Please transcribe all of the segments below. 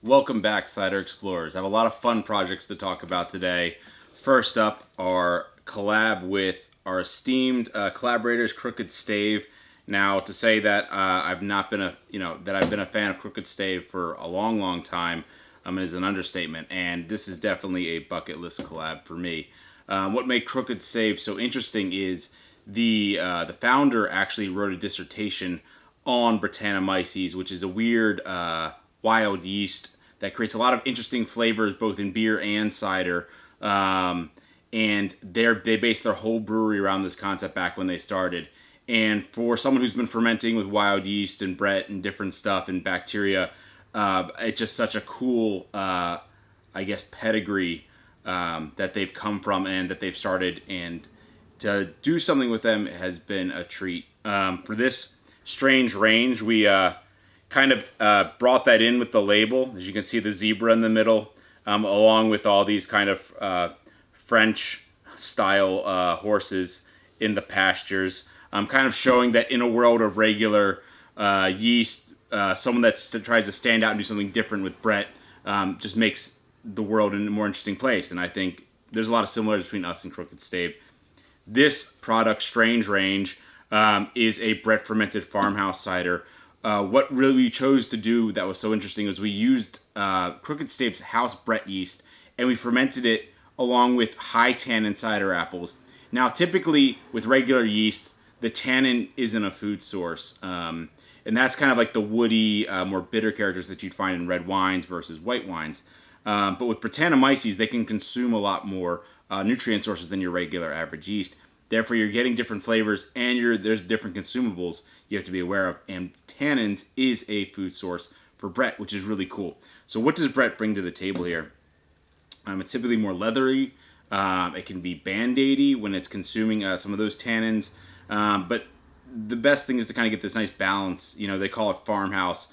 Welcome back, Cider Explorers. I have a lot of fun projects to talk about today. First up, our collab with our esteemed collaborators, Crooked Stave. Now, to say that I've not been I've been a fan of Crooked Stave for a long, long time is an understatement, and this is definitely a bucket list collab for me. What made Crooked Stave so interesting is the founder actually wrote a dissertation on Brettanomyces, which is a weird wild yeast that creates a lot of interesting flavors both in beer and cider. And they based their whole brewery around this concept back when they started. And for someone who's been fermenting with wild yeast and Brett and different stuff and bacteria, it's just such a cool, pedigree that they've come from and that they've started. And to do something with them has been a treat. For this strange range, we brought that in with the label. As you can see, the zebra in the middle, along with all these kind of French style horses in the pastures. Kind of showing that in a world of regular yeast, someone that tries to stand out and do something different with Brett just makes the world a more interesting place. And I think there's a lot of similarities between us and Crooked Stave. This product, Strange Range, is a Brett fermented farmhouse cider. What really we chose to do that was so interesting was we used Crooked Stave's house Brett yeast and we fermented it along with high tannin cider apples. Now, typically with regular yeast, the tannin isn't a food source. And that's kind of like the woody, more bitter characters that you'd find in red wines versus white wines. But with Brettanomyces, they can consume a lot more nutrient sources than your regular average yeast. Therefore, you're getting different flavors and there's different consumables you have to be aware of. And tannins is a food source for Brett, which is really cool. So what does Brett bring to the table here? It's typically more leathery. It can be band-aidy when it's consuming some of those tannins. But the best thing is to kind of get this nice balance. You know, they call it farmhouse,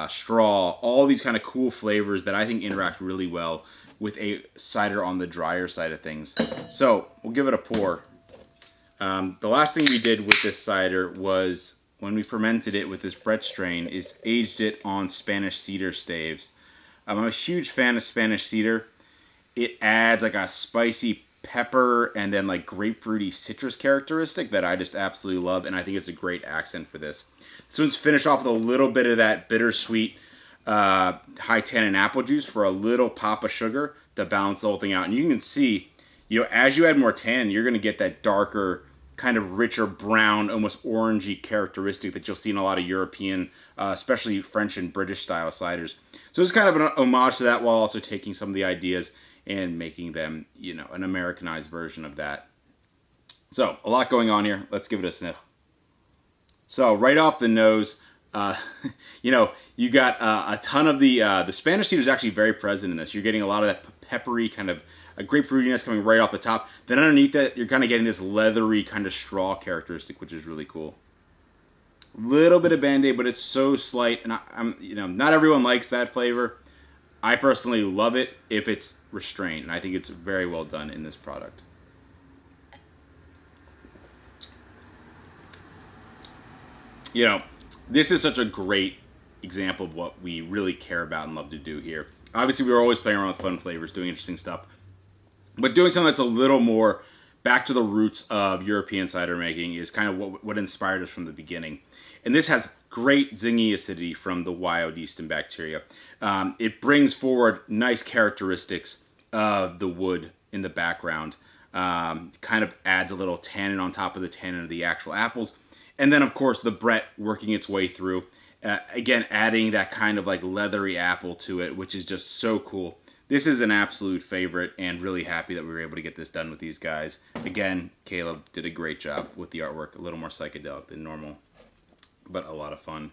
straw, all these kind of cool flavors that I think interact really well with a cider on the drier side of things. So we'll give it a pour. The last thing we did with this cider was when we fermented it with this Brett strain is aged it on Spanish cedar staves. I'm a huge fan of Spanish cedar. It adds like a spicy pepper and then like grapefruity citrus characteristic that I just absolutely love, and I think it's a great accent for this. This one's finished off with a little bit of that bittersweet high tannin apple juice for a little pop of sugar to balance the whole thing out. And you can see, you know, as you add more tannin, you're going to get that darker, kind of richer brown, almost orangey characteristic that you'll see in a lot of European, especially French and British style ciders. So it's kind of an homage to that while also taking some of the ideas and making them, you know, an Americanized version of that. So a lot going on here. Let's give it a sniff. So right off the nose, you know, you got a ton of the Spanish cedar is actually very present in this. You're getting a lot of that peppery kind of grapefruitiness coming right off the top. Then underneath that, you're kind of getting this leathery kind of straw characteristic, which is really cool. Little bit of Band-Aid, but it's so slight, and I'm you know, not everyone likes that flavor. I personally love it if it's restrained, and I think it's very well done in this product. You know, this is such a great example of what we really care about and love to do here. Obviously, we were always playing around with fun flavors, doing interesting stuff, but doing something that's a little more back to the roots of European cider making is kind of what inspired us from the beginning. And this has great zingy acidity from the wild yeast and bacteria. It brings forward nice characteristics of the wood in the background. Kind of adds a little tannin on top of the tannin of the actual apples. And then, of course, the Brett working its way through. Again, adding that kind of like leathery apple to it, which is just so cool. This is an absolute favorite, and really happy that we were able to get this done with these guys. Again, Caleb did a great job with the artwork. A little more psychedelic than normal, but a lot of fun.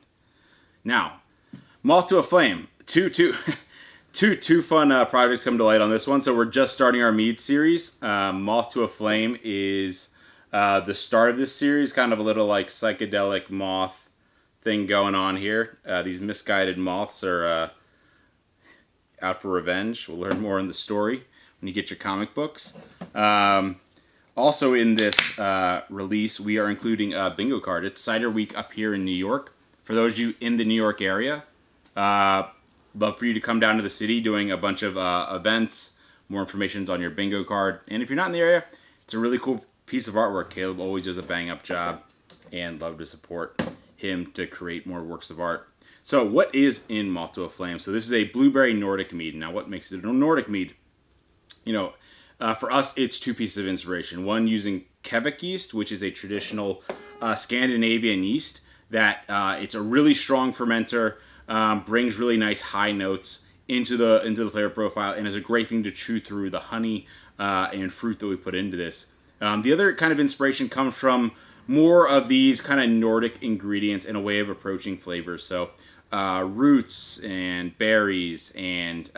Now, Moth to a Flame. Two fun projects come to light on this one. So we're just starting our mead series. Moth to a Flame is the start of this series. Kind of a little like psychedelic moth thing going on here. These misguided moths are out for revenge. We'll learn more in the story when you get your comic books. Also in this release, we are including a bingo card. It's Cider Week up here in New York. For those of you in the New York area, Love for you to come down to the city doing a bunch of events. More information's on your bingo card. And if you're not in the area, it's a really cool piece of artwork. Caleb always does a bang up job, and love to support him to create more works of art. So what is in Moth to a Flame? So this is a blueberry Nordic mead. Now what makes it a Nordic mead? For us, it's two pieces of inspiration. One using Kveik yeast, which is a traditional Scandinavian yeast that it's a really strong fermenter, brings really nice high notes into the flavor profile, and is a great thing to chew through the honey and fruit that we put into this. The other kind of inspiration comes from more of these kind of Nordic ingredients in a way of approaching flavors. So roots and berries and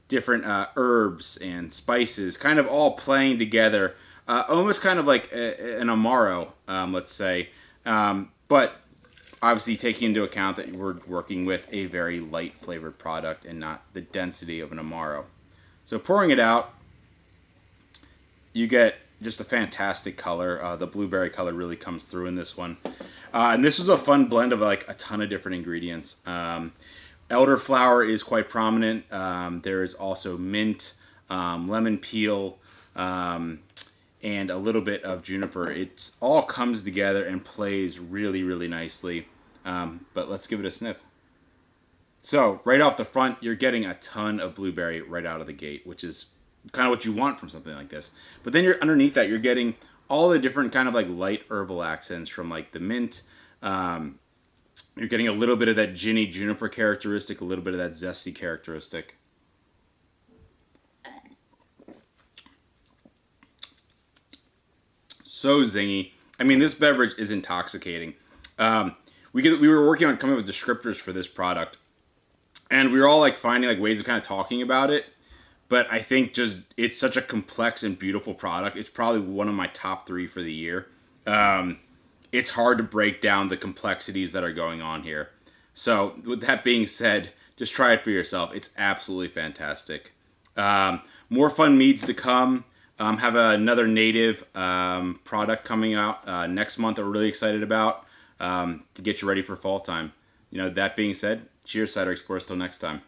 different herbs and spices kind of all playing together, almost kind of like an Amaro, let's say. But obviously taking into account that we're working with a very light flavored product and not the density of an Amaro. So pouring it out, you get just a fantastic color. The blueberry color really comes through in this one. And this was a fun blend of like a ton of different ingredients. Elderflower is quite prominent. There is also mint, lemon peel, and a little bit of juniper. It all comes together and plays really, really nicely. But let's give it a sniff. So right off the front, you're getting a ton of blueberry right out of the gate, which is kind of what you want from something like this. But then you're underneath that, you're getting all the different kind of like light herbal accents from like the mint. You're getting a little bit of that ginny juniper characteristic, a little bit of that zesty characteristic. So zingy. I mean, this beverage is intoxicating. We were working on coming up with descriptors for this product, and we were all like finding like ways of kind of talking about it. But I think just it's such a complex and beautiful product. It's probably one of my top 3 for the year. It's hard to break down the complexities that are going on here. So with that being said, just try it for yourself. It's absolutely fantastic. More fun meads to come. Have another native product coming out next month that we're really excited about to get you ready for fall time. That being said, cheers, Cider Explorers. Till next time.